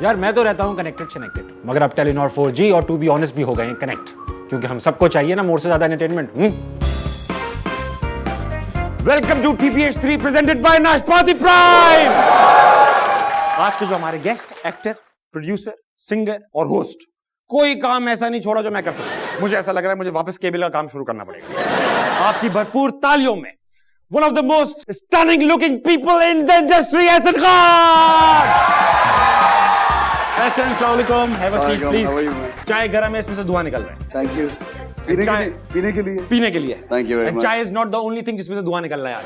यार मैं तो रहता हूँ कनेक्टेड कनेक्टेड, मगर अब टेलीनॉर 4G और टू बी ऑनेस्ट भी हो गए हैं कनेक्ट, क्योंकि हम सबको चाहिए ना मोर से ज्यादा entertainment. Welcome to TPH3 presented by Nashpati Prime. आज के जो हमारे गेस्ट, एक्टर, प्रोड्यूसर, सिंगर और होस्ट, कोई काम ऐसा नहीं छोड़ा जो मैं कर सकूं। मुझे ऐसा लग रहा है मुझे वापस केबल का काम शुरू करना पड़ेगा। आपकी भरपूर तालियों में one of the most stunning looking people in the industry, Ehsan Khan. Ehsan, अस्सलाम वालेकुम, हैव अ सीट प्लीज। चाय गरम है, इसमें से धुआं निकल रहा है। Thank you. पीने के लिए थैंक यू वेरी मच। चाय is not the only thing जिसमें से धुआं निकल रहा है आज।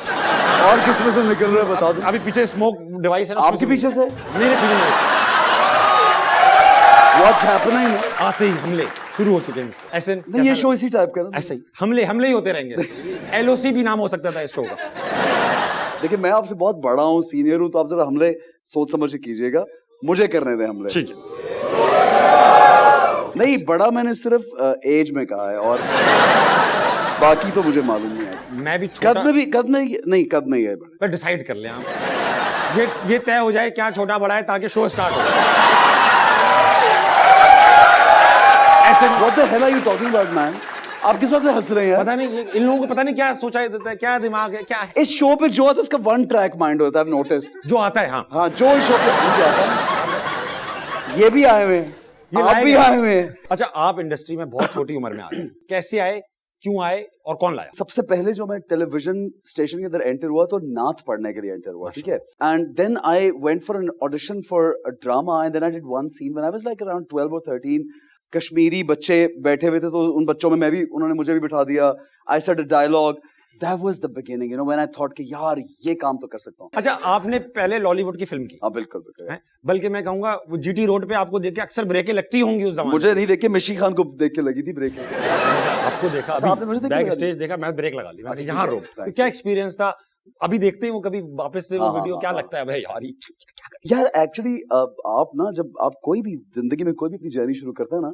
और किस में से निकल रहा है बता दो। अभी पीछे स्मोक डिवाइस है ना, आपके पीछे से? मेरे पीछे नहीं। What's happening? आते ही हमले शुरू हो चुके हैं। ऐसे नहीं, ये शो इसी टाइप का ना। ऐसे ही हमले ही होते रहेंगे। LOC भी नाम हो सकता था इस शो का। देखिए मैं आपसे बहुत बड़ा हूँ, सीनियर हूँ, तो आप जरा हमले सोच समझ के कीजिएगा। मुझे करने दें हमले। ठीक है। नहीं, बड़ा मैंने सिर्फ एज में कहा है और बाकी तो मुझे मालूम नहीं है। मैं भी छोटा, कद में ही है। पर डिसाइड कर लें आप। ये तय हो जाए क्या छोटा बड़ा है, ताकि शो स्टार्ट हो। ऐसे What the hell are you talking about, man? आप किस बात में हंस रहे हैं? पता नहीं इन लोगों को पता नहीं क्या सोचा देता है, क्या दिमाग है, क्या है। इस शो पे जो आता है उसका वन ट्रैक माइंड होता है, I've noticed। जो आता है, हाँ जो इस शो पे मुझे आता है। ये भी आए हुए हैं, आप भी आए हुए हैं। अच्छा, आप इंडस्ट्री में बहुत छोटी उम्र में आए, कैसे आए, क्यों आए और कौन लाया? सबसे पहले जो मैं टेलीविजन स्टेशन के अंदर एंटर हुआ तो नात पढ़ने के लिए एंटर हुआ, ठीक है। And then I went for an audition for a drama and then I did one scene when I was like around 12 और 13। कश्मीरी बच्चे बैठे हुए थे तो उन बच्चों में उन्होंने मुझे भी बिठा दिया। I said a dialogue, that was the beginning, you know, when I thought कि यार ये काम तो कर सकता हूँ। अच्छा, आपने पहले लॉलीवुड की फिल्म की? हाँ बिल्कुल। बल्कि मैं कहूंगा GT रोड पे आपको देख के अक्सर ब्रेकें लगती होंगी उस जमाने। मुझे नहीं देख के मिशी खान को देख के लगी थी ब्रेकें। आपको देखा, आपने मुझे बैक स्टेज देखा, मैं ब्रेक लगा ली, मैं यहाँ रोक। तो क्या एक्सपीरियंस था? अभी देखते हैं वो कभी वापस से वो वीडियो, क्या लगता है भाई यार एक्चुअली आप ना, जब आप कोई भी जिंदगी में कोई भी अपनी जर्नी शुरू करते हैं ना,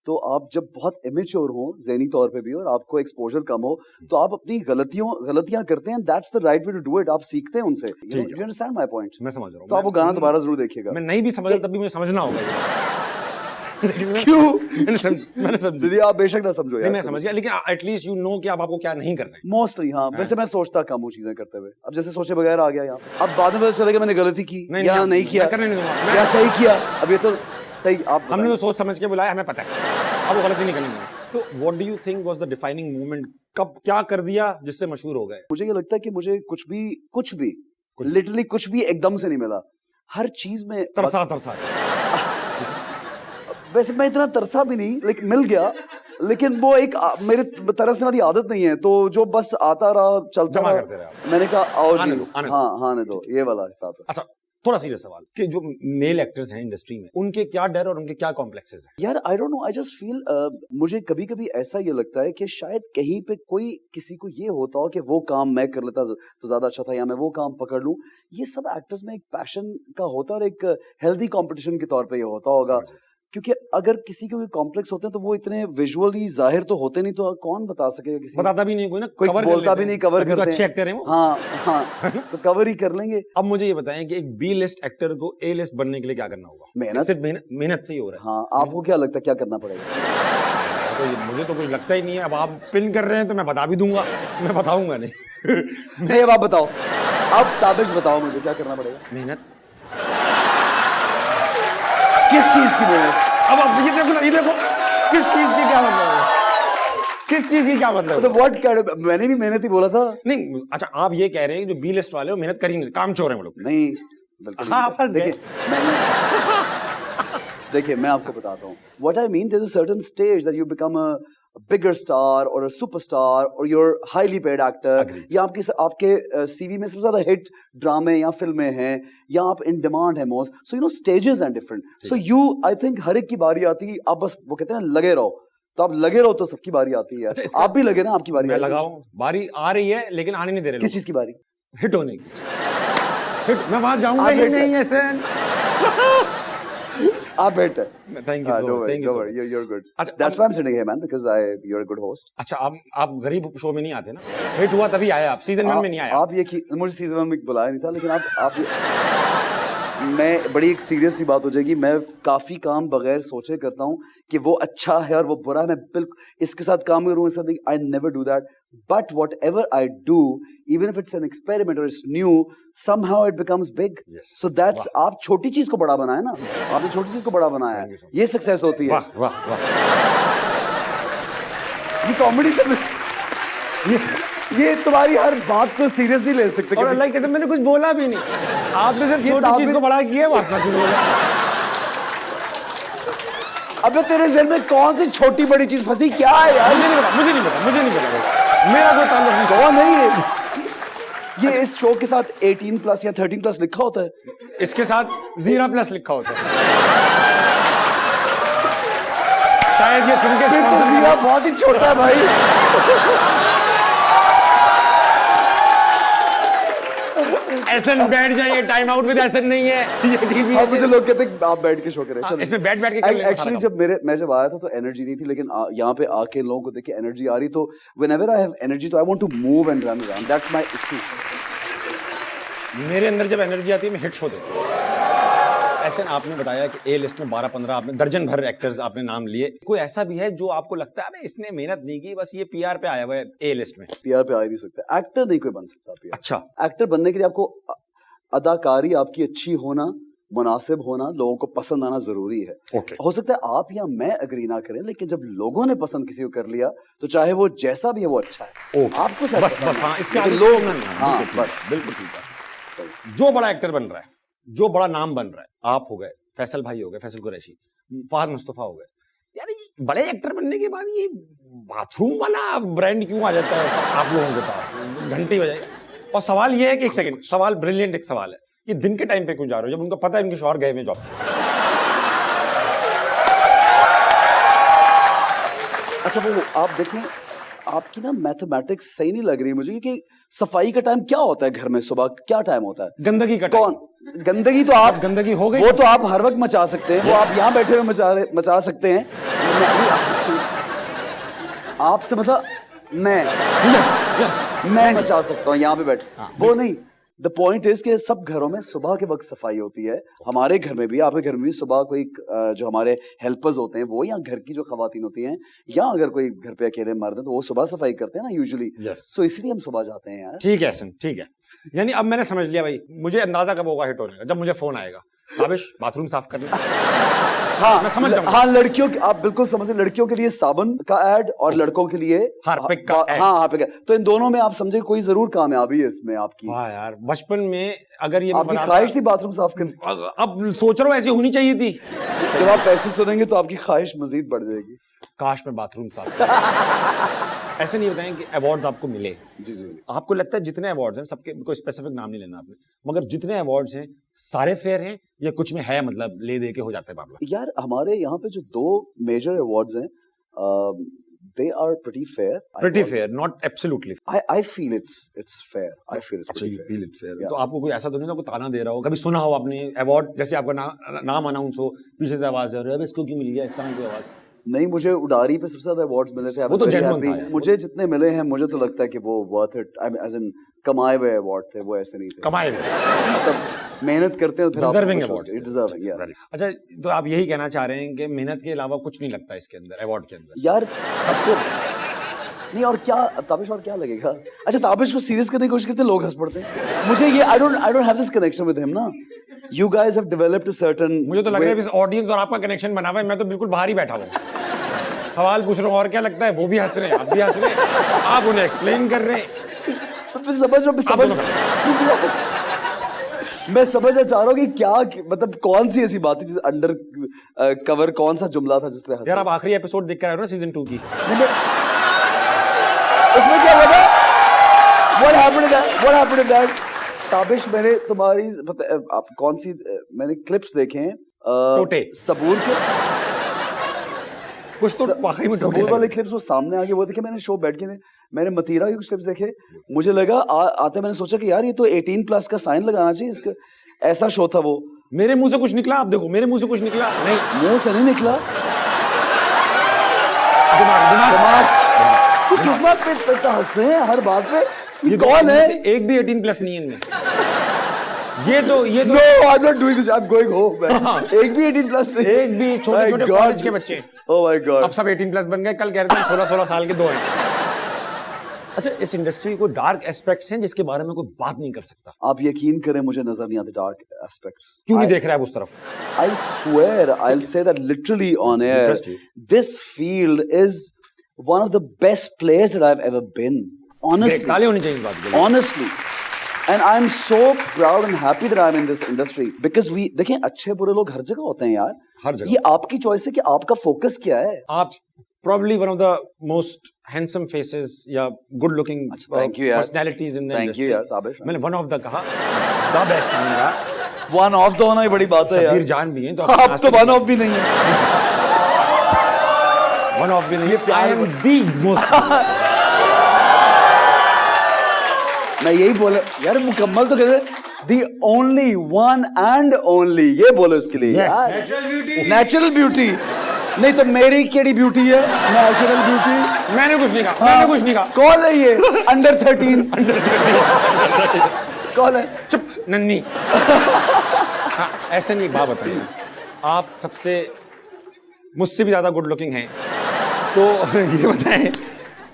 तो आप जब बहुत इमेच्योर हो ज़हनी तौर पे भी और आपको एक्सपोजर कम हो, तो आप अपनी गलतियां करते हैं। That's the right way to do it. आप सीखते हैं उनसे। You understand my point? मैं समझ रहा हूँ। तो आप वो गाना दोबारा जरूर देखिएगा। मैं नहीं भी समझा तब भी मुझे समझना होगा। क्यों? मैंने समझ, आप बेशक ना समझो यार। मैं समझ गया, लेकिन एटलीस्ट यू नो कि अब आपको क्या नहीं करना है। मोस्टली हाँ। वैसे मैं सोचता कम हूँ चीजें करते हुए। अब जैसे सोचे बगैर आ गया यहाँ। अब बाद में पता चलेगा मैंने गलती की या नहीं किया, या सही किया। अब ये तो सही, आप हमने तो सोच समझ के बुलाया, हमें पता है अब वो गलती नहीं करनी है। तो what do you think was the defining moment? कब क्या कर दिया जिससे मशहूर हो गए? मुझे ये लगता है कि मुझे कुछ भी लिटरली कुछ भी एकदम से नहीं मिला। हर चीज में तरसा वैसे मैं इतना तरसा भी नहीं, लेकिन मिल गया। लेकिन वो एक मेरे तरसने वाली आदत नहीं है, तो जो बस आता रहा, चलता रहा। मैंने कहा आओ जी, हाँ आने दो, ये वाला हिसाब है। अच्छा, थोड़ा सीरियस सवाल कि जो मेल एक्टर्स हैं इंडस्ट्री में, उनके क्या डर और उनके क्या कॉम्प्लेक्सेस हैं? यार आई don't no, I just feel मुझे कभी कभी ऐसा ये लगता है कि शायद कहीं पे कोई किसी को ये होता हो कि वो काम मैं कर लेता तो ज्यादा अच्छा था, या मैं वो काम पकड़ लूं। ये सब एक्टर्स में एक पैशन का होता है और एक हेल्दी कंपटीशन के तौर पे ये होता होगा। क्योंकि अगर किसी को कॉम्प्लेक्स होते हैं तो वो इतने विजुअली जाहिर तो होते नहीं, तो कौन बता सकेगा? किसी बताता भी नहीं कोई ना, कोई बोलता भी नहीं, कवर करते हैं। अच्छे एक्टर हैं वो। हाँ तो कवर ही कर लेंगे। अब मुझे ये बताएं कि एक B लिस्ट एक्टर को A लिस्ट बनने के लिए क्या करना होगा? मेहनत से ही हो रहा है। हाँ, आपको क्या लगता है क्या करना पड़ेगा? तो मुझे तो कुछ लगता ही नहीं है। अब आप पिन कर रहे हैं तो मैं बता भी दूंगा, मैं बताऊंगा नहीं। नहीं, अब आप बताओ, अब ताबिश बताओ मुझे क्या करना पड़ेगा। मेहनत। किस चीज की मेहनत? अब आप ये देखो किस चीज की क्या मतलब है? किस चीज की क्या मतलब? तो व्हाट काइंड ऑफ, मैंने भी मेहनत ही बोला था। नहीं, अच्छा आप ये कह रहे हैं कि जो B लिस्ट वाले हो मेहनत कर ही नहीं, काम चोर हैं वो लोग। नहीं बिल्कुल। हाँ, फंस गए। देखिए मैं आपको बताता हूँ what I mean. There is a certain stage that you become a bigger star और अ सुपरस्टार और यूर हाईली पेड एक्टर, या आपके CV में सबसे ज्यादा हिट ड्रामे या फिल्में हैं, या आप इन डिमांड है most. So you know stages and different. So you, I think हर एक की बारी आती है। आप बस वो कहते हैं ना लगे रहो, तो आप लगे रहो तो सबकी बारी आती है। अच्छा, आप भी लगे ना, आपकी बारी। मैं लगाऊं, बारी आ रही है लेकिन आने नहीं दे रहे। किस चीज की बारी? हिट होने की। हिट, मैं वहां जाऊंगा ही नहीं ऐसे। आप better. Thank you so much. Thank you so much. You're good. That's why I'm sitting here, man, because you're a good host. अच्छा, आप गरीब शो में नहीं आते ना? हिट हुआ तभी आए आप, सीजन 1 में नहीं आए। आप ये मुझे सीजन 1 में बुलाया नहीं था, लेकिन आप मैं बड़ी एक सीरियस सी बात हो जाएगी, मैं काफी काम बगैर सोचे करता हूँ कि वो अच्छा है और वो बुरा है, मैं बिल्कुल इसके साथ काम करूँ, इसके साथ I never do that, but whatever I do, even if it's an experiment और it's new, somehow it becomes big. So that's आप छोटी चीज को बड़ा बनाया ना, आपने छोटी चीज को बड़ा बनाया है, ये सक्सेस होती है। वाह वाह वाह, ये कॉमेडी से ये तुम्हारी हर बात को सीरियसली ले सकते। और अल्लाह की कसम मैंने कुछ बोला भी नहीं, आपने सिर्फ छोटी चीज को बड़ा किया, वासना शुरू हो गया। अबे तेरे ज़हन में कौन सी छोटी बड़ी चीज फंसी, क्या है यार? मुझे नहीं पता, मुझे नहीं पता, मुझे नहीं पता, मेरा कोई ताल्लुक नहीं। कौन नहीं है ये? इस शो के साथ 18 प्लस या 13 प्लस लिखा होता है, इसके साथ 0+ लिखा होता है। शायद ये सुन के फिर तो जीरा बहुत ही छोटा है भाई। एसन बैठ जाइए, टाइम आउट विद एसन नहीं है ये टीवी। अब मुझे लोग कहते हैं आप बैठ के शो करें। चलो इसमें बैठ के कर लेंगे। एक्चुअली मैं जब आया था तो एनर्जी नहीं थी, लेकिन यहाँ पे आके लोगों को देख के एनर्जी आ रही, तो व्हेनेवर आई हैव एनर्जी तो I want to move and run around, that's my issue. मेरे अंदर जब एनर्जी आती है मैं हिट शो देता हूँ। ऐसे आपने बताया कि ए लिस्ट में 12-15 आपने दर्जन भर एक्टर्स आपने नाम लिए, कोई ऐसा भी है जो आपको लगता है इसने मेहनत नहीं की, बस ये पीआर पे आया हुआ है ए लिस्ट में? पीआर पे आ ही नहीं सकता, एक्टर नहीं कोई बन सकता पीआर। अच्छा, एक्टर बनने के लिए आपको अदाकारी आपकी अच्छी होना, मुनासिब होना, लोगों को पसंद आना जरूरी है। okay. हो सकता है आप या मैं अग्री ना करें, लेकिन जब लोगों ने पसंद किसी को कर लिया तो चाहे वो जैसा भी है वो अच्छा है। okay. आपको बस हाँ, इसके आगे लोग हाँ, बस बिल्कुल ठीक है। जो बड़ा एक्टर बन रहा है, जो बड़ा नाम बन रहा है, आप हो गए, फैसल भाई हो गए, फैसल कुरैशी, फहद मुस्तफा हो गए, यार ये बड़े एक्टर बनने के बाद ये बाथरूम वाला ब्रांड क्यों आ जाता है आप लोगों के पास? घंटी बजाएगा। और सवाल ये है कि एक सेकंड, सवाल ब्रिलियंट एक सवाल है, ये दिन के टाइम पे क्यों जा रहे हो जब उनको पता है इनके शौहर गए हुए जॉब? अच्छा वो आप देखें, आपकी ना मैथमेटिक्स सही नहीं लग रही है मुझे, कि सफाई का टाइम क्या होता है घर में, सुबह क्या टाइम होता है? गंदगी का कौन? गंदगी तो आप, गंदगी हो गई वो तो आप हर वक्त मचा सकते हैं, वो आप यहाँ बैठे हुए मचा सकते हैं। आपसे मतलब मैं मचा सकता हूँ यहाँ पे बैठ, वो नहीं। द पॉइंट इज कि सब घरों में सुबह के वक्त सफाई होती है, हमारे घर में भी, आपके घर में भी सुबह कोई जो हमारे हेल्पर्स होते हैं वो, या घर की जो खवातीन होती हैं, या अगर कोई घर पे अकेले मर्द है तो वो सुबह सफाई करते हैं ना यूजुअली। सो इसलिए हम सुबह जाते हैं यार। ठीक है सन, ठीक है। यानी अब मैंने समझ लिया भाई, मुझे अंदाजा कब होगा हिट होने का, जब मुझे फोन आएगा, काबिश बाथरूम साफ करना। हाँ मैं समझ जाऊंगा। हाँ, लड़कियों की आप बिल्कुल समझ, लड़कियों के लिए साबुन का ऐड और लड़कों के लिए हार्पिक का ऐड। हाँ हार्पिक का, तो इन दोनों में आप समझे कोई जरूर कामयाबी है इसमें आपकी। हाँ यार, बचपन में अगर ये आपकी ख्वाहिश थी बाथरूम साफ करने, अब सोच रहा हूँ ऐसी होनी चाहिए थी। जब आप पैसे सुनेंगे तो आपकी ख्वाहिश मजीद बढ़ जाएगी। काश में बाथरूम साफ। ऐसे नहीं बताएं कि अवार्ड्स आपको मिले। जी जी। आपको लगता है जितने अवार्ड्स हैं, सबके कोई स्पेसिफिक नाम नहीं लेना आपने, मगर जितने अवार्ड्स हैं सारे फेयर हैं या कुछ में है मतलब ले दे के हो जाता है मामला? यार हमारे यहाँ पे जो 2 मेजर अवार्ड्स हैं, they are pretty fair. Pretty fair, not absolutely. I feel it's fair. I feel it's pretty fair. Feel it fair. तो आपको कोई ऐसा तो नहीं ना, कोई ताना दे रहा हो, कभी सुना हो आपने अवार्ड, जैसे आपका नाम अनाउंस हो, पीछे से आवाज आ रही है, अब इसको क्यों मिल गया, इस तरह की आवाज? नहीं, मुझे उडारी पे सबसे ज्यादा अवार्ड्स मिले थे। वो तो जेन्युइन था। मुझे जितने मिले हैं, मुझे तो लगता है कि वो वर्थ इट, एज इन कमाए हुए अवार्ड थे, वो ऐसे नहीं थे। कमाए हुए मतलब मेहनत करते हैं फिर आप डिजर्विंग अवार्ड्स, डिजर्विंग यार। अच्छा, तो आप यही कहना चाह रहे हैं कि मेहनत के अलावा कुछ नहीं लगता इसके अंदर, अवार्ड के अंदर यार सबको नहीं। और क्या ताबिश, और क्या लगेगा? अच्छा, ताबिश को सीरियस करने की कोशिश करते हैं, लोग हंस पड़ते हैं। मुझे ये I don't have this connection with him ना। You guys have developed a certain, मुझे तो लग रहा है इस ऑडियंस और आपका कनेक्शन बना हुआ है, मैं तो बिल्कुल बाहर ही बैठा हूँ, सवाल पूछ रहा हूँ और क्या लगता है, वो भी हंस रहे हैं, आप भी हंस रहे हैं, आप उन्हें एक्सप्लेन कर रहे हैं। मैं समझना चाह रहा हूँ कि क्या, मतलब कौन सी ऐसी बात है जिस अंडर कवर, कौन सा जुमला था जिस पे हंसे? यार आप आखिरी एपिसोड देख कर आए हो ना सीजन 2 की, उसमें क्या हुआ था? What happened in that? Tabish, मैंने तुम्हारी आप कौन सी, मैंने क्लिप्स देखे हैं सबूर के, कुछ तो वाकई में सबूर वाले क्लिप्स वो सामने आगे, वो देखे मैंने शो बैठ के, मैंने मतीरा के कुछ क्लिप्स देखे, मुझे लगा आते मैंने सोचा कि यार ये तो 18+ का साइन लगाना चाहिए इसका, ऐसा शो था वो। मेरे मुंह से कुछ निकला, आप देखो मेरे मुंह से कुछ निकला नहीं, मुंह से नहीं निकला, दिमाग से। किस बात पे हंसते हैं हर बात पे? ये कौन है? एक भी 18+ नहीं है इनमें। ये तो No, I'm not doing this. I'm going home, man. एक भी 18 प्लस नहीं. एक भी छोटे छोटे कॉलेज के बच्चे. Oh my God. अब सब 18 प्लस बन गए. कल कह रहे थे 16 साल के 2 हैं. अच्छा, इस इंडस्ट्री को डार्क एस्पेक्ट्स हैं जिसके बारे में कोई बात नहीं कर सकता. आप यकीन करें मुझे नजर नहीं आते डार्क एस्पेक्ट्स. क्यों नहीं देख रहा है उस तरफ? I swear, I'll say that literally on air. Interesting. This field is one of the best places that I've ever been. Honestly. ताली होनी चाहिए इस बात के लिए. Honestly. And I'm so proud and happy that I'm in this industry because we देखें अच्छे बुरे लोग हर जगह होते हैं यार. हर जगह. ये आपकी चॉइस है कि आपका फोकस क्या है. आप probably one of the most handsome faces या good looking thank you, yaar. personalities in the Thank industry. you यार ताबिश. मैंने one of the कहा, the best नहीं कहा. One of the होना ही बड़ी बात है यार. शबीर जान भी हैं तो आप तो one of भी नहीं है. one of भी नहीं है. I am the most. मैं यही बोला यार मुकम्मल तो कहते the only one and only ये बोलो इसके लिए यार. Natural beauty. नहीं तो मेरी केड़ी ब्यूटी है. Natural beauty. मैंने कुछ नहीं कहा. मैंने कुछ नहीं कहा. कौन है ये? अंडर 13. कौन है? चुप नन्नी. हाँ, ऐसे नहीं. एक बात बताइए, आप सबसे मुझसे भी ज्यादा गुड लुकिंग हैं, तो ये बताएं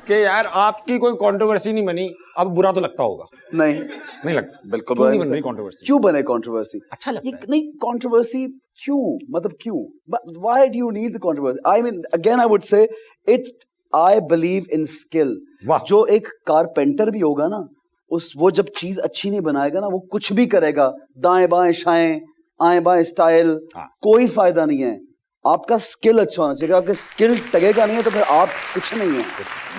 कि यार आपकी कोई कंट्रोवर्सी नहीं बनी, अब बुरा तो लगता होगा. नहीं लगता. बिल्कुल क्यों नहीं बन रही कंट्रोवर्सी? क्यों बने कंट्रोवर्सी? अच्छा लगता है. नहीं कंट्रोवर्सी क्यों, मतलब क्यों? But why do you need the controversy? I mean, again, I would say it. I believe in skill. वाह. जो एक कारपेंटर भी होगा ना, वो जब चीज अच्छी नहीं बनाएगा ना, वो कुछ भी करेगा, दाएं बाएं शाएं, आएं बाएं स्टाइल, कोई फायदा नहीं है. आपका स्किल अच्छा होना चाहिए. अगर आपका स्किल टगेगा नहीं है तो फिर आप कुछ नहीं है.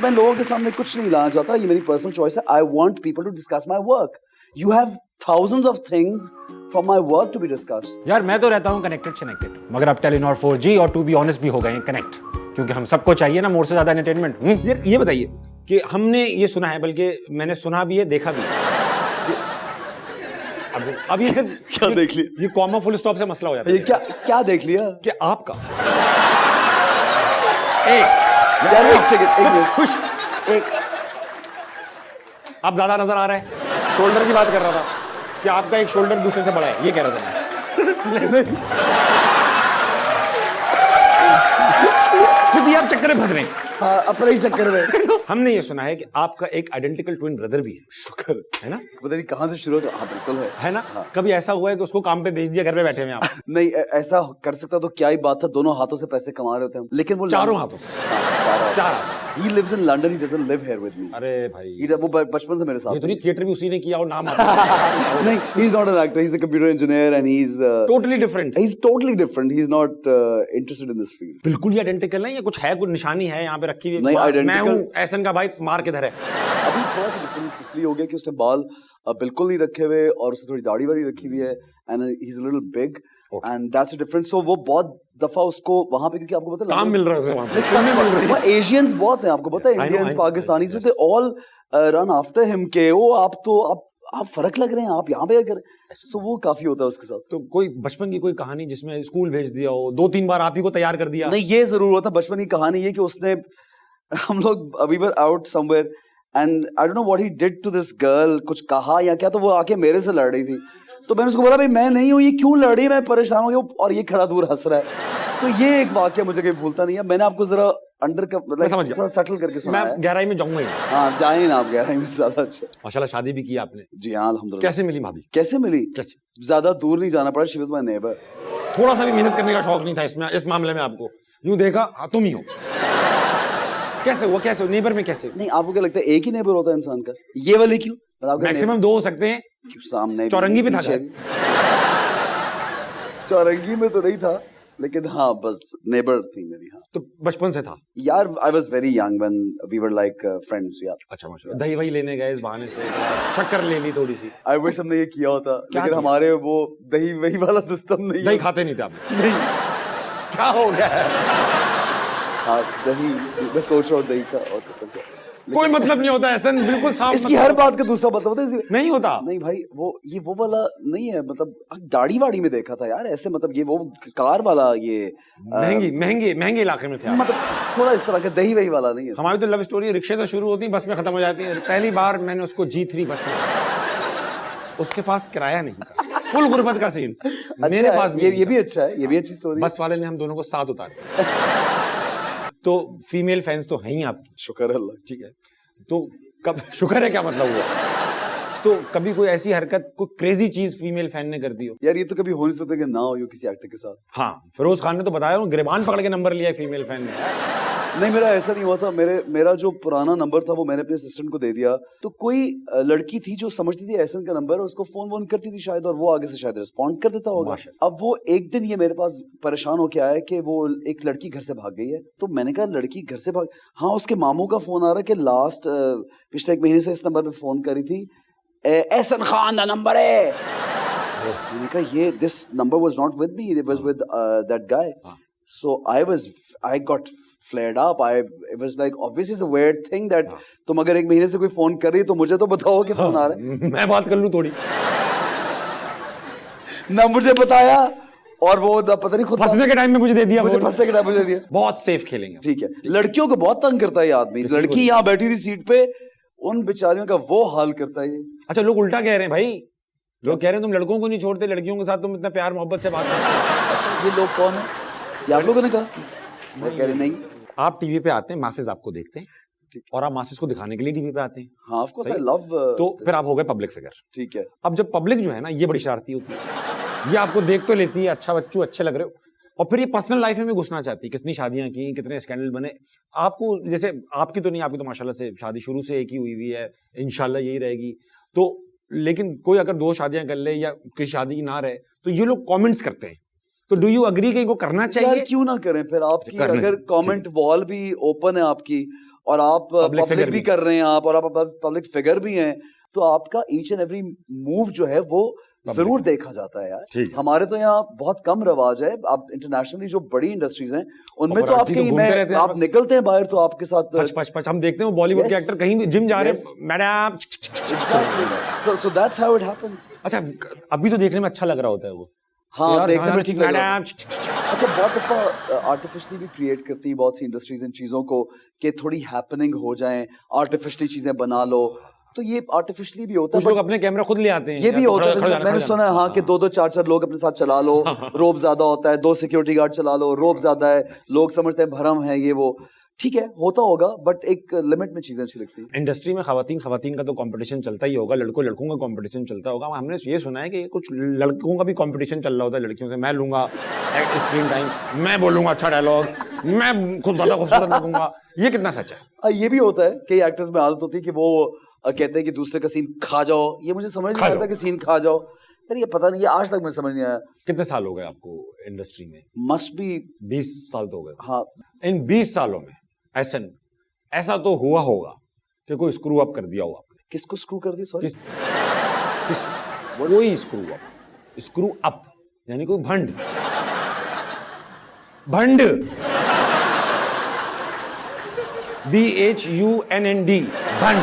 मैं लोगों के सामने कुछ नहीं लाना चाहता. ये मेरी पर्सनल चॉइस है. I want people to discuss my work. You have thousands of things from my work to be discussed. यार मैं तो रहता हूँ कनेक्टेड, मगर अब टेलीनॉर 4G और टू बी ऑनेस्ट भी हो गए हैं कनेक्ट, क्योंकि हम सबको चाहिए ना मोर से ज्यादा एंटरटेनमेंट. यार ये बताइए कि हमने ये सुना है, बल्कि मैंने सुना भी है, देखा भी है. अब ये सिर्फ क्या देख लिया? ये कॉमा फुल स्टॉप से मसला हो जाता है. ये क्या देख लिया? कि आपका एक सेकंड, एक मिनट. खुश आप ज्यादा नजर आ रहे हैं. शोल्डर की बात कर रहा था कि आपका एक शोल्डर दूसरे से बड़ा है, ये कह रहा था मैं. खुद ही आप चक्कर में फंस रहे हैं. हाँ, अपने ही चक्कर में. हमने ये सुना है कि आपका एक आइडेंटिकल ट्विन ब्रदर भी है. शुक्र है ना? पता नहीं कहाँ से शुरू हो. हाँ बिल्कुल है ना? हाँ. कभी ऐसा हुआ है कि उसको काम पे भेज दिया, घर पे बैठे हुए आप? नहीं ऐसा कर सकता तो क्या ही बात था. दोनों हाथों से पैसे कमा रहे होते हैं. लेकिन वो चारों हाथों से. चार हाथ. He lives in London. He doesn't live here with me. अरे भाई, वो बचपन से मेरे साथ. ये तो नहीं, थिएटर भी उसी ने किया और नाम आता है. नहीं, he's not an actor. He's a computer engineer and he's totally different. He's totally different. He's not interested in this field. बिल्कुल ही आइडेंटिकल है. ये कुछ है, कुछ निशानी है यहाँ पे रखी हुई. नहीं, identical. मैं हूँ एहसन का भाई, मार किधर है? अभी थोड़ा सा डिफरेंस इसलिए हो गया कि उसने बाल बिल्कुल नहीं रखे हुए और उसने थोड़ी दाढ़ी वाड़ी रखी हुई है. And he's a little big. And that's a difference. So वो बहुत दफा उसको वहां पे, क्योंकि आपको पता है काम मिल रहा है उसे वहां पे. एशियंस बहुत हैं, आपको पता है. Indians, Pakistani, they all run after him के वो आप फर्क लग रहे हैं, आप यहाँ पे कर. सो वो काफी होता है उसके साथ. तो कोई बचपन की कोई कहानी जिसमें स्कूल भेज दिया हो, 2-3 बार आप ही को तैयार कर दिया? नहीं, ये जरूर होता. बचपन की कहानी ये कि उसने, हम लोग we were out somewhere and I don't know what he did to this girl. कुछ कहा या क्या, तो वो आके मेरे से लड़ रही थी. तो मैंने उसको बोला भाई मैं नहीं हूँ, ये क्यों लड़ रही है, मैं परेशान हो गया. और ये खड़ा दूर हंस रहा है. तो ये एक वाकया मुझे कहीं भूलता नहीं है. मैंने आपको जरा अंडर का मतलब थोड़ा सटल करके सुना है. मैं गहराई में जाऊंगा ही. हाँ जाए ना आप गहराई में, ज्यादा अच्छा. माशाल्लाह शादी भी की आपने? जी हाँ अल्हम्दुलिल्लाह. कैसे मिली भाभी? कैसे मिली? कैसे? ज्यादा दूर नहीं जाना पड़ा. She was my neighbour. थोड़ा सा भी मेहनत करने का शौक नहीं था इसमें, इस मामले में आपको? यूं देखा, हाँ तुम ही हो. कैसे हुआ? कैसे नेबर में कैसे? नहीं, आपको क्या लगता है एक ही नेबर होता है इंसान का? ये वाले क्यों? मैक्सिमम 2 हो सकते हैं. सामने चौरंगी पे था. चौरंगी में तो नहीं था, लेकिन हाँ बस नेबर थी मेरी. हाँ तो बचपन से था यार. I was very young when we were like friends. यार अच्छा माशाल्लाह. दही वही लेने गए इस बहाने से, शक्कर ले ली थोड़ी सी. आई विश हमने ये किया होता, लेकिन हमारे वो दही वही वाला सिस्टम नहीं. दही खाते नहीं थे आप? नहीं. क्या हो गया? हाँ दही, मैं सोच रहा हूँ दही का और तो कोई मतलब नहीं होता ऐसा, बिल्कुल साफ. इसकी हर बात का दूसरा मतलब होता है. नहीं होता. नहीं भाई, वो वाला नहीं है. मतलब दाढ़ी वाड़ी में देखा था यार ऐसे. मतलब ये वो कार वाला, ये महंगे इलाके में थे. मतलब थोड़ा इस तरह का दही वही वाला नहीं है. हमारी तो लव स्टोरी रिक्शे से शुरू होती है, बस में खत्म हो जाती है. पहली बार मैंने उसको G3 बस में, उसके पास किराया नहीं था. फुल गुर्बत का सीन मेरे अच्छा है, पास भी ये भी अच्छा है, ये भी अच्छी स्टोरी। बस वाले ने हम दोनों को साथ उतारा। तो फीमेल फैंस तो हैं ही आपकी, शुक्र है अल्लाह। ठीक है। तो कब शुक्र है क्या मतलब हुआ? तो कभी कोई ऐसी हरकत, कोई क्रेजी चीज फीमेल फैन ने कर दी हो? यार ये तो कभी हो नहीं सकता कि ना हो किसी एक्टर के साथ। हाँ, फिरोज खान ने तो बताया, गिरबान पकड़ के नंबर लिया फीमेल फैन ने। नहीं, मेरा ऐसा नहीं हुआ था। मेरा जो पुराना नंबर था वो मैंने अपने असिस्टेंट को दे दिया। तो कोई लड़की थी जो समझती थी एहसन का नंबर, और उसको फोन वोन करती थी शायद, और वो आगे से शायद रिस्पॉन्ड कर देता होगा। अब वो एक दिन ये मेरे पास परेशान होके आया कि वो एक लड़की घर से भाग गई है। तो मैंने कहा लड़की घर से भाग? हाँ, उसके मामू का फोन आ रहा है कि लास्ट पिछले 1 महीने से इस नंबर पे फोन करी थी, एहसन खान का नंबर है। मैंने कहा ये this number was not with me, it was with that guy. So I got flared up. It was like obviously it's a weird thing that तुम अगर 1 महीने से कोई फोन कर रही है तो मुझे तो बताओ कि फोन आ रहा है। मैं बात कर लूं थोड़ी। ना मुझे बताया, और वो पता नहीं खुद फंसने के टाइम में मुझे दे दिया। मुझे फंसने के टाइम मुझे दे दिया। बहुत सेफ खेलेंगे। ठीक है, लड़कियों को बहुत तंग करता है ये आदमी। लड़की यहाँ बैठी थी सीट पे, उन बेचारियों का वो हाल करता है ये। अच्छा, लोग उल्टा कह रहे हैं भाई, लोग कह रहे हैं तुम लड़कों को नहीं छोड़ते, लड़कियों के साथ तुम इतना प्यार मोहब्बत से बात करते हो। अच्छा, ये लोग कौन है? ये आप लोगों ने कहा? मैं कह रही नहीं। आप टीवी पे आते हैं, मासेस आपको देखते हैं, और आप मासेस को दिखाने के लिए टीवी पे आते हैं। हाँ, ऑफ कोर्स आई लव। तो फिर आप हो गए पब्लिक फिगर। ठीक है। अब जब पब्लिक जो है ना, ये बड़ी शरारती होती है, ये आपको देख तो लेती है, अच्छा बच्चू, अच्छे लग रहे हो, और फिर ये पर्सनल लाइफ में घुसना चाहती है, कितनी शादियां की, कितने स्कैंडल बने। आपको जैसे आपकी तो नहीं, आपकी तो माशाल्लाह से शादी शुरू से एक ही हुई है, इंशाल्लाह यही रहेगी। तो लेकिन कोई अगर 2 शादियां कर ले या किसी शादी ना रहे, तो ये लोग कमेंट्स करते हैं। तो डू यू अग्री कि इनको करना चाहिए? यार क्यों ना करें फिर? आपकी अगर कमेंट वॉल भी ओपन है आपकी, और आप पब्लिक भी कर रहे हैं आप, और आप पब्लिक फिगर भी हैं, तो आपका ईच एंड एवरी मूव जो है वो जरूर देखा जाता है यार। हमारे तो यहाँ बहुत कम रवाज है। आप इंटरनेशनली जो बड़ी इंडस्ट्रीज हैं उनमें तो आपके आप निकलते हैं बाहर तो आपके साथ पच हम देखते हैं बॉलीवुड के एक्टर कहीं भी जिम जा रहे हैं, madam. So that's how it happens. अच्छा, अभी तो देखने में अच्छा लग रहा होता है वो। हाँ, देखने में ठीक लग रहा है। मैडम। अच्छा, बहुत दफा आर्टिफिशियली भी क्रिएट करती है बहुत सी इंडस्ट्रीज इन चीजों को कि थोड़ी हैपनिंग हो जाए, आर्टिफिशियली चीजें बना लो। तो ये आर्टिफिशियली भी होता है। कुछ लोग अपने कैमरा खुद ले आते हैं। ये भी होता है। मैंने सुना है हाँ कि 2-2 4-4 लोग अपने साथ चला लो, रोब ज्यादा होता है, 2 सिक्योरिटी गार्ड चला लो, रोब ज्यादा है, लोग समझते हैं भरम है ये वो। ठीक है, होता होगा, बट एक लिमिट में चीजें अच्छी लगती हैं। इंडस्ट्री में खवातीन का तो कंपटीशन चलता ही होगा, लड़कों का कंपटीशन चलता होगा। हमने ये सुना है कि कुछ लड़कों का भी कंपटीशन चल रहा होता है लड़कियों से। मैं लूंगा स्क्रीन टाइम, मैं बोलूंगा अच्छा डायलॉग, मैं खुद ज्यादा खूबसूरत लगूंगा। ये कितना सच है? ये भी होता है, कई एक्टर्स में आदत होती है कि वो कहते हैं कि दूसरे का सीन खा जाओ। ये मुझे समझ नहीं आता कि सीन खा जाओ। यार ये पता नहीं, ये आज तक मुझे समझ नहीं आया। कितने साल हो गए आपको इंडस्ट्री में? मस्ट बी 20 साल तो हो गए। हाँ, इन 20 सालों में ऐसा तो हुआ होगा कि कोई स्क्रू अप कर दिया हो आपने। किसको स्क्रू कर दिया? सॉरी, कोई स्क्रू अप यानी कोई भंड BHUNND, भंड,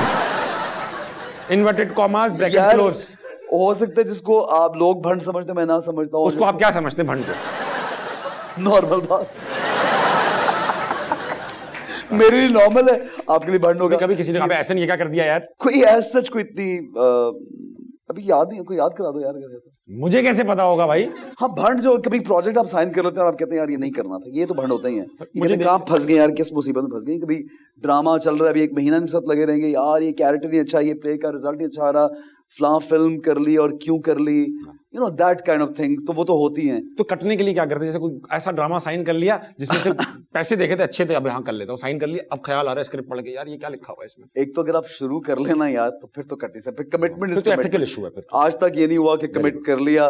इन्वर्टेड कॉमास, ब्रैकेट क्लोज। हो सकता है जिसको आप लोग भंड समझते, मैं ना समझता हूँ। उसको आप क्या समझते हैं भंड को? नॉर्मल बात। मेरे लिए नॉर्मल है, आपके लिए भंड होगा। कभी किसी ने कहा ऐसा नहीं, क्या कर दिया यार? कोई सच कोई इतनी अभी याद नहीं, कोई याद करा दो यार। मुझे कैसे पता होगा भाई? हाँ, भंड जो कभी प्रोजेक्ट आप साइन कर लेते हैं और आप कहते हैं यार ये नहीं करना था, ये तो भंड होता ही है। मुझे कहाँ फंस गए यार, किस मुसीबत में फंस गए। कभी ड्रामा चल रहा है, अभी 1 महीना के साथ लगे रहेंगे, यार ये कैरेक्टर नहीं अच्छा, ये प्ले का रिजल्ट नहीं अच्छा आ रहा, फलां फिल्म कर ली और क्यों कर ली, you know that kind of thing. तो वो तो होती हैं। तो कटने के लिए क्या करते हैं? जैसे कोई ऐसा ड्रामा साइन कर लिया जिसमें से पैसे देखे थे अच्छे थे, अब यहाँ कर लेता हूँ, साइन कर लिया, अब ख्याल आ रहा है स्क्रिप्ट पढ़ के यार ये क्या लिखा हुआ है इसमें। एक तो अगर आप शुरू कर लेना यार तो फिर तो कट ही सकते। कमिटमेंट तो एथिकल इशू है फिर। आज तक ये नहीं हुआ कि कमिट कर लिया,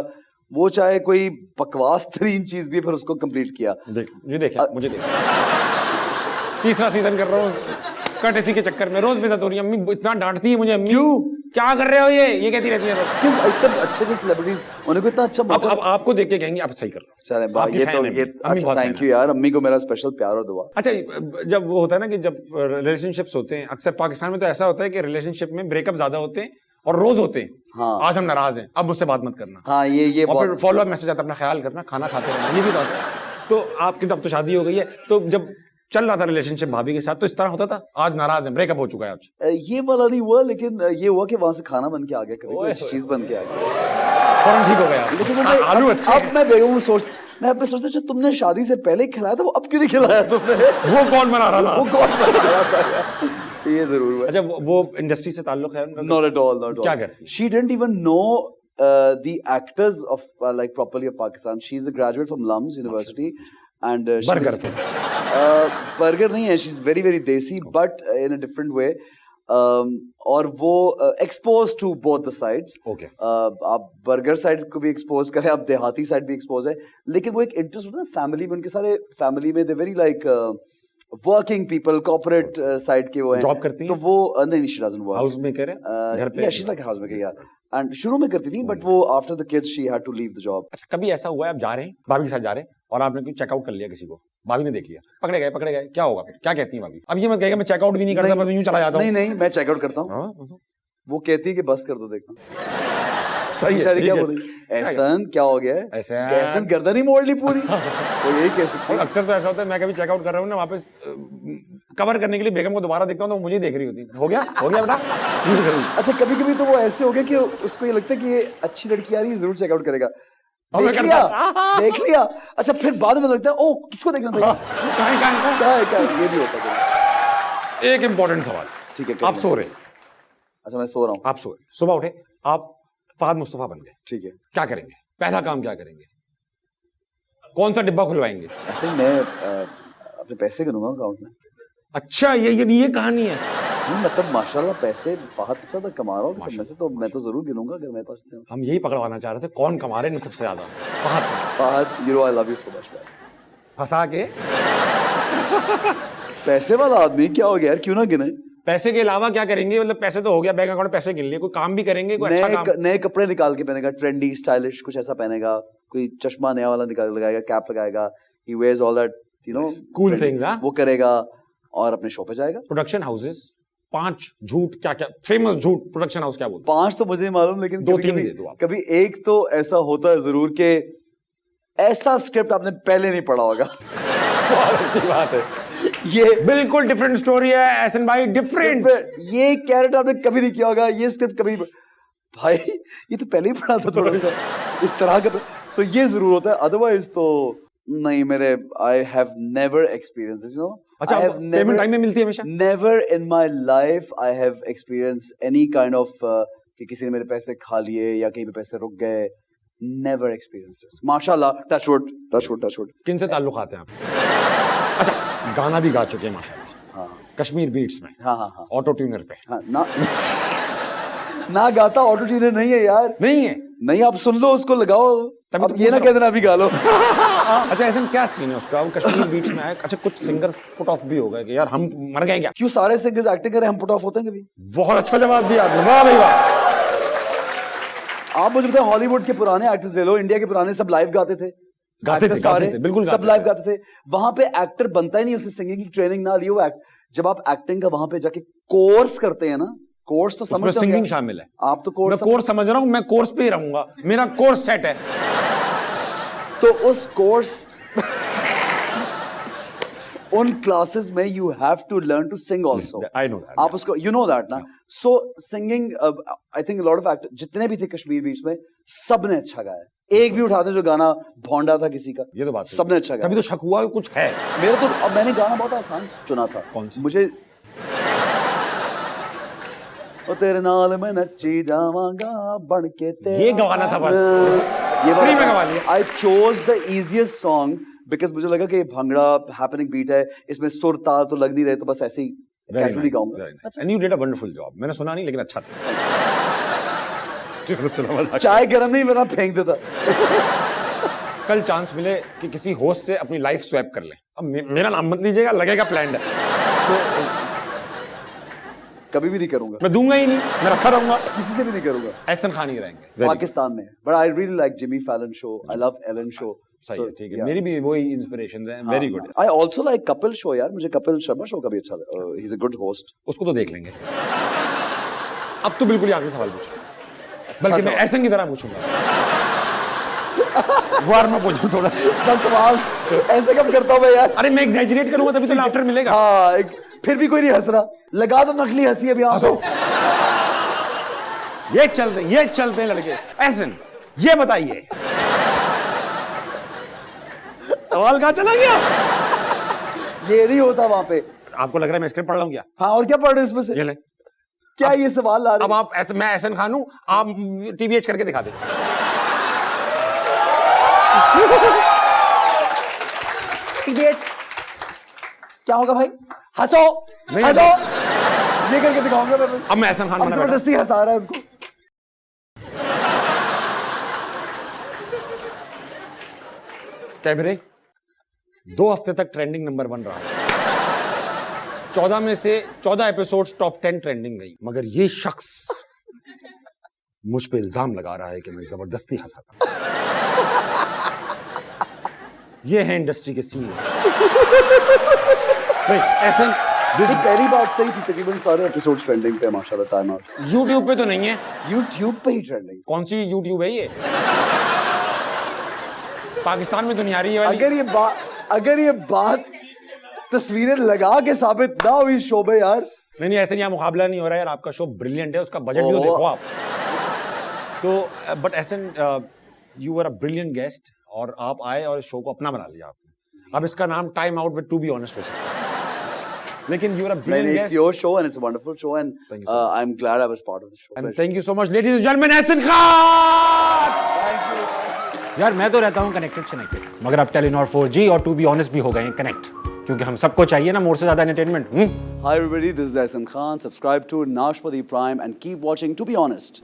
वो चाहे कोई बकवास तरीन चीज भी, फिर उसको कंप्लीट किया। मुझे देखा 3रा सीजन कर रहा हूँ कट इसी के चक्कर में, रोज बेइज्जत हो रही है। अम्मी इतना डांटती है मुझे, अम्मी क्यों, क्या कर रहे हो ये कहती रहती है रोज। किस इतने अच्छे सेलिब्रिटीज उन्हें को इतना अच्छा मौका। अब आपको देख के कहेंगे आप सही कर रहे हो। चले भाई, ये अच्छा, थैंक यू यार, अम्मी को मेरा स्पेशल प्यार और दुआ। अच्छा, जब वो होता है ना कि जब रिलेशनशिप्स होते हैं, अक्सर पाकिस्तान में तो ऐसा होता है कि रिलेशनशिप में ब्रेकअप ज्यादा होते हैं और रोज होते हैं। हाँ, आज हम नाराज हैं, अब मुझसे बात मत करना। हाँ, ये और फिर फॉलो अप मैसेज आता है, अपना ख्याल करना, खाना खाते रहना, ये भी होता है। तो आपकी तो अब तो शादी हो गई है, तो जब चल रहा था रिलेशनशिप भाभी के साथ तो इस तरह होता था? आज नाराज है, ब्रेकअप हो चुका है आज? ये वाला नहीं हुआ, लेकिन ये हुआ कि वहां से खाना बन के आ गया, कभी कोई चीज बन के आ गई। फौरन ठीक हो गया। लेकिन वो अच्छा, आलू अच्छे अब मैं बेगम को मैं अब सोचता जो तुमने शादी से पहले खिलाया था वो अब क्यों नहीं खिलाया तुमने? वो कौन बना रहा था? वो कौन बना रहा था? ये जरूर हुआ। अच्छा, वो इंडस्ट्री से ताल्लुक है उनका? Not at all, not at all. क्या करती है? She didn't even know the actors of like properly of Pakistan. She's a graduate from Lums University, and she burger was- फिर बर्गर नहीं है, she's very very desi, but in a different way. और वो expose to both the sides. Okay. आप burger side को भी expose करें, आप देहाती साइड भी एक्सपोज है, लेकिन वो एक इंटरेस्ट होता है फैमिली में, उनके सारे फैमिली में they very like working people, corporate side के वो हैं। Job करती हैं? तो वो नहीं, she doesn't work. House maker है घर पे? Yeah, she's like a housemaker, yeah. And शुरू में करती थी, but वो after the kids she had to leave the job. अच्छा, कभी ऐसा हुआ है आप जा रहे हैं भाभी के साथ जा रहे हैं और आपने कोई चेकआउट कर लिया किसी को, भाभी ने देख लिया, पकड़े गए, क्या होगा फिर? क्या कहती है भाभी? अब ये मत कहेगा मैं चेकआउट भी नहीं करता, मैं यूं चला जाता हूं। नहीं, मैं चेकआउट करता हूँ। हाँ, वो कहती है कि बस कर दो, देखता सही है, बेचारी ठीक क्या है। बोली, एहसान क्या हो गया है? एहसान। एहसान गर्दन ही मोड़ ली पूरी। वो यही कह सकती और है। अक्सर तो ऐसा होता है, मैं कभी चेकआउट कर रहा हूँ ना, वापस कवर करने के लिए बेगम को दोबारा देखता हूँ तो वो मुझे ही देख रही होती है। हो गया बेटा? अच्छा, कभी कभी तो वो ऐसे हो गया कि उसको ये लगता है कि ये अच्छी लड़की आ रही है, जरूर चेकआउट करेगा। और मैं देख करता लिया। अच्छा, फिर बाद में लगता है ओ किसको देखना था? क्या है, ये भी होता है। एक इंपॉर्टेंट सवाल। ठीक है, आप सो रहे हैं, अच्छा मैं सो रहा हूँ। आप सोए, सुबह उठे, आप फहद मुस्तफा बन गए, ठीक है। क्या करेंगे? पहला काम क्या करेंगे? कौन सा डिब्बा खुलवाएंगे? आई थिंक मैं अपने पैसे गिनूंगा अकाउंट में। अच्छा, ये कहानी है। नहीं, मतलब माशाल्लाह पैसे फहद सबसे ज्यादा कमा रहा हूँ सब में से, तो मैं तो जरूर गिनूंगा अगर मेरे पास नहीं। हम यही पकड़वाना चाह रहे थे, कौन कमा रहे हैं सबसे ज्यादा? Fahad, you know I love you so much. फंसा के पैसे वाला आदमी क्या हो गया यार, क्यों ना गिने? पैसे के अलावा क्या करेंगे? मतलब पैसे तो हो गया, बैंक अकाउंट में पैसे गिन लिए, कोई काम भी करेंगे? कोई अच्छा काम? नए कपड़े निकाल के पहनेगा, ट्रेंडी स्टाइलिश कुछ ऐसा पहनेगा, कोई चश्मा नया वाला निकाल लगाएगा, कैप लगाएगा, he wears all that you know Cool things, हाँ? वो करेगा और अपने शो पे जाएगा। प्रोडक्शन हाउसेस 5 झूठ, क्या फेमस झूठ प्रोडक्शन हाउस क्या बोलते 5 तो मुझे नहीं मालूम, लेकिन दो कभी तीन कभी दे दो आप। कभी एक तो ऐसा होता है जरूर कि ऐसा स्क्रिप्ट आपने पहले नहीं पढ़ा होगा। बहुत अच्छी बात है, ये बिल्कुल डिफरेंट स्टोरी है एहसन भाई, डिफरेंट। ये कैरेक्टर आपने कभी नहीं किया होगा, ये स्क्रिप्ट कभी नहीं, भाई ये तो पहले ही पढ़ा था थोड़ा सा इस तरह का। सो ये जरूर होता है, अदरवाइज तो नहीं। मेरे I have never experience this, you know. अच्छा, पेमेंट टाइम में मिलती है हमेशा? Never in my life I have experience any kind of कि किसी ने मेरे पैसे खा लिए या कहीं पे पैसे रुक गए। नेवर एक्सपीरियंस दिस, माशाल्लाह, टच वुड। किन से ताल्लुक आते हैं आप? अच्छा, गाना भी गा चुके हैं माशाल्लाह। हाँ कश्मीर बीट्स में, हाँ ऑटो ट्यूनर पे। हाँ, ना गाता, ऑटो ट्यूनर नहीं है यार, नहीं है? नहीं, आप सुन लो उसको, लगाओ, तभी अब तो ये पूछ ना रहा कह देना अभी गा लो। अच्छा, ऐसा क्या सीन है उसका? वो कश्मीर बीट्स में आया। अच्छा, कुछ सिंगर्स पुट ऑफ भी हो गए कि यार हम मर गए क्या? क्यों सारे सिंगर्स एक्टिंग करें, हम पुट ऑफ होते हैं कभी? बहुत अच्छा जवाब दिया आपने, वाह भाई वाह। आप मुझे बताएं, हॉलीवुड के पुराने एक्टर्स ले लो, इंडिया के पुराने सब लाइव गाते थे, सारे बिल्कुल सब लाइव गाते थे। वहां पे एक्टर बनता ही नहीं, उससे सिंगिंग की ट्रेनिंग ना लियो। जब आप एक्टिंग का वहां पे जाके कोर्स करते हैं ना, कोर्स तो समझ सिंगिंग शामिल है। आप तो कोर्स, मैं कोर्स समझ रहा हूँ, मैं कोर्स पे ही रहूंगा, मेरा कोर्स सेट है। तो उस कोर्स उन क्लासेस में you have to learn to sing also. I know that, आप उसको यू नो दैट ना। So singing, I think lot of actor जितने भी थे कश्मीर बीच में, सबने अच्छा गाया। एक भी उठाते जो गाना भोंडा था किसी का, ये तो बात सबने अच्छा गाया। तभी तो शक हुआ कि कुछ है। मेरा तो, अब मैंने गाना बहुत आसान चुना था। कौन सा? मुझे ओ तेरे नाल मैं नच्ची जावांगा बन के तेरा, ये गवाना था बस। ये फ्री में गवा लिया। I chose the easiest song because मुझे लगा कि भंगड़ा हैपनिंग बीट है, इसमें सुर तार तो लग नहीं रहे, तो बस ऐसे ही कैजुअली गाऊंगा। And you did a wonderful job. मैंने सुना नहीं, लेकिन अच्छा था। चाय गर्म नहीं बना, फेंक देता। कल चांस मिले कि किसी होस्ट से अपनी लाइफ स्वैप कर लें, अब मेरा नाम मत लीजिएगा, लगेगा प्लान्ड है, तो कभी भी नहीं करूंगा, मैं दूंगा ही नहीं, मैं रखा रहूंगा, किसी से भी नहीं करूंगा। एहसन खान ही रहेंगे पाकिस्तान में, but I really like Jimmy Fallon show, I love Ellen show. सही है, ठीक है, मेरी भी वही इंस्पिरेशंस हैं। Very good. I also like Kapil show यार, मुझे कपिल शर्मा शो का भी अच्छा लगा। He is a good host. उसको तो देख लेंगे। अब तो बिल्कुल ही आखिरी सवाल पूछो, बल्कि मैं एहसन की तरह पूछूंगा। वार में पूछूं थोड़ा बकवास ऐसे कब करता हूं मैं यार? अरे मैं एग्जैजरेट करूंगा तभी तो लाफ्टर मिलेगा। हाँ, फिर भी कोई नहीं हंस रहा, लगा दो नकली हंसी अभी। ये चलते हैं लड़के। एहसन, ये बताइए सवाल कहां चला गया? ये नहीं होता वहां पे। आपको लग रहा है मैं स्क्रिप्ट पढ़ रहा हूं क्या? हाँ, और क्या पढ़ रहे हो इसमें से? ये ले। क्या ये सवाल ला रहे अब आप ऐसे, मैं एहसन खान हूं, आप टीबीएच करके दिखा दे। क्या होगा भाई? हंसो, नहीं, हंसो। ये करके दिखाऊंगा मैं। अब मैं एहसन खान अब बना बैठा। जबरदस्ती हंसा रहा है उनको। कैमरे 2 हफ्ते तक ट्रेंडिंग नंबर 1 रहा। 14 में से 14 एपिसोड्स टॉप 10 ट्रेंडिंग गई, मगर ये शख्स मुझ पे इल्जाम लगा रहा है कि मैं जबरदस्ती हंसाता हूं। ये है इंडस्ट्री के सीनियर्स। भाई ऐसा ये पहली बात सही थी, तकरीबन सारे एपिसोड्स ट्रेंडिंग पे माशाल्लाह। Time out. यूट्यूब पे तो नहीं है। यूट्यूब पे ही ट्रेंडिंग। कौन सी यूट्यूब है ये? पाकिस्तान में तो नहीं आ रही है वाली। अगर ये बात तस्वीरें लगा के साबित ना हुई शोभे यार। नहीं ऐसे नहीं, मुकाबला नहीं हो रहा है यार। आपका शो ब्रिलियंट है, उसका बजट भी तो देखो आप। तो but Ehsan, you were a brilliant guest और आप आए और इस शो को अपना बना लिया आपने। अब इसका नाम time out with to be honest हो सकता है, लेकिन you were a brilliant It's guest your show and it's a wonderful show and Thank you so much. I'm glad I was part of the show. And thank you so much ladies and gentleman, Ehsan Khan. यार मैं तो रहता हूँ connected, मगर अब Telenor 4G और to be honest भी हो गए हैं कनेक्ट, क्योंकि हम सबको चाहिए ना मोर से ज्यादा entertainment. Hi everybody, this is Ahsan Khan. Subscribe to Nashpati Prime and keep watching To Be Honest.